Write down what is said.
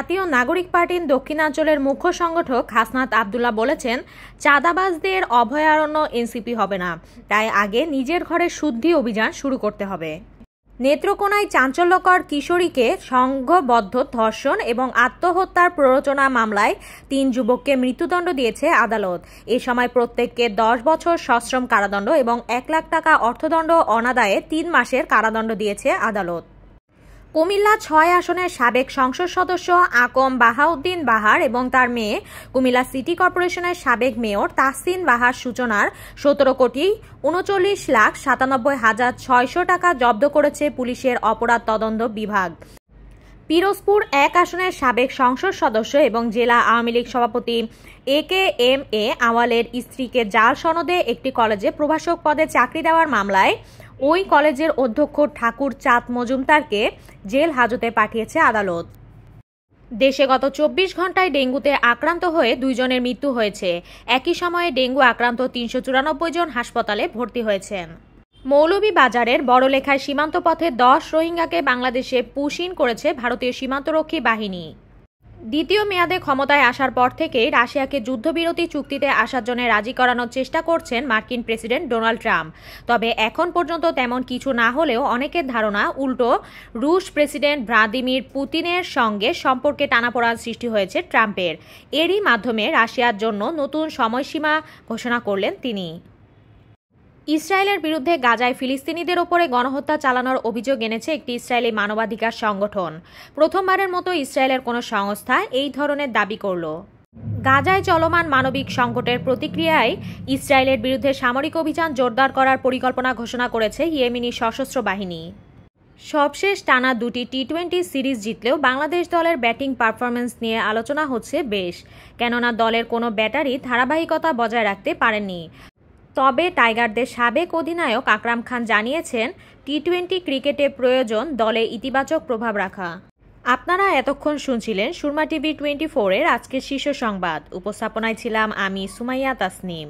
জাতীয় নাগরিক পার্টির দক্ষিণাঞ্চলের মুখ্য সংগঠক হাসনাত আব্দুল্লাহ বলেছেন, চাঁদাবাজদের অভয়ারণ্য এনসিপি হবে না, তাই আগে নিজের ঘরে শুদ্ধি অভিযান শুরু করতে হবে। নেত্রকোনায় চাঞ্চল্যকর কিশোরীকে সংঘবদ্ধ ধর্ষণ এবং আত্মহত্যার প্ররোচনা মামলায় 3 যুবককে মৃত্যুদণ্ড দিয়েছে আদালত। এ সময় প্রত্যেককে 10 বছর সশ্রম কারাদণ্ড এবং 1 লাখ টাকা অর্থদণ্ড অনাদায়ে 3 মাসের কারাদণ্ড দিয়েছে আদালত। কুমিল্লা 6 আসনের সাবেক সংসদ সদস্য আকম বাহাউদ্দিন বাহার এবং তার মেয়ে কুমিল্লা সিটি কর্পোরেশনের সাবেক মেয়র তাহসিন বাহার সূচনার 17,39,97,600 টাকা জব্দ করেছে পুলিশের অপরাধ তদন্ত বিভাগ। পিরোজপুর 1 আসনের সাবেক সংসদ সদস্য এবং জেলা আওয়ামী লীগ সভাপতি AKM আওয়ালের স্ত্রীকে জাল সনদে একটি কলেজে প্রভাষক পদে চাকরি দেওয়ার মামলায় ওই কলেজের অধ্যক্ষ ঠাকুর চাঁদ মজুমদারকে জেল হাজতে পাঠিয়েছে আদালত। দেশে গত 24 ঘন্টায় ডেঙ্গুতে আক্রান্ত হয়ে 2 জনের মৃত্যু হয়েছে। একই সময়ে ডেঙ্গু আক্রান্ত 394 জন হাসপাতালে ভর্তি হয়েছেন। মৌলভীবাজারের বড়লেখায় সীমান্ত পথে 10 রোহিঙ্গাকে বাংলাদেশে পুশ ইন করেছে ভারতীয় সীমান্তরক্ষী বাহিনী। দ্বিতীয় মেয়াদে ক্ষমতায় আসার পর থেকেই রাশিয়াকে যুদ্ধবিরতি চুক্তিতে আসার জন্য রাজি করানোর চেষ্টা করছেন মার্কিন প্রেসিডেন্ট ডোনাল্ড ট্রাম্প। তবে এখন পর্যন্ত তেমন কিছু না হলেও অনেকের ধারণা উল্টো রুশ প্রেসিডেন্ট ভ্লাদিমির পুতিনের সঙ্গে সম্পর্কে টানাপোড়েন সৃষ্টি হয়েছে ট্রাম্পের। এরই মাধ্যমে রাশিয়ার জন্য নতুন সময়সীমা ঘোষণা করলেন তিনি। ইসরায়েলের বিরুদ্ধে গাজায় ফিলিস্তিনিদের ওপরে গণহত্যা চালানোর অভিযোগ এনেছে একটি ইসরায়েলি মানবাধিকার সংগঠন। প্রথমবারের মতো ইসরায়েলের কোনো সংস্থা এই ধরনের দাবি করল। গাজায় চলমান মানবিক সংকটের প্রতিক্রিয়ায় ইসরায়েলের বিরুদ্ধে সামরিক অভিযান জোরদার করার পরিকল্পনা ঘোষণা করেছে ইয়েমেনি সশস্ত্র বাহিনী। সবশেষ টানা 2টি টি-20 সিরিজ জিতলেও বাংলাদেশ দলের ব্যাটিং পারফরম্যান্স নিয়ে আলোচনা হচ্ছে বেশ, কেননা দলের কোনো ব্যাটারি ধারাবাহিকতা বজায় রাখতে পারেননি। তবে টাইগারদের সাবেক অধিনায়ক আকরাম খান জানিয়েছেন, টি-20 ক্রিকেটে প্রয়োজন দলে ইতিবাচক প্রভাব রাখা। আপনারা এতক্ষণ শুনছিলেন সুরমা টিভি 24 এর আজকের শীর্ষ সংবাদ। উপস্থাপনায় ছিলাম আমি সুমাইয়া তাসনিম।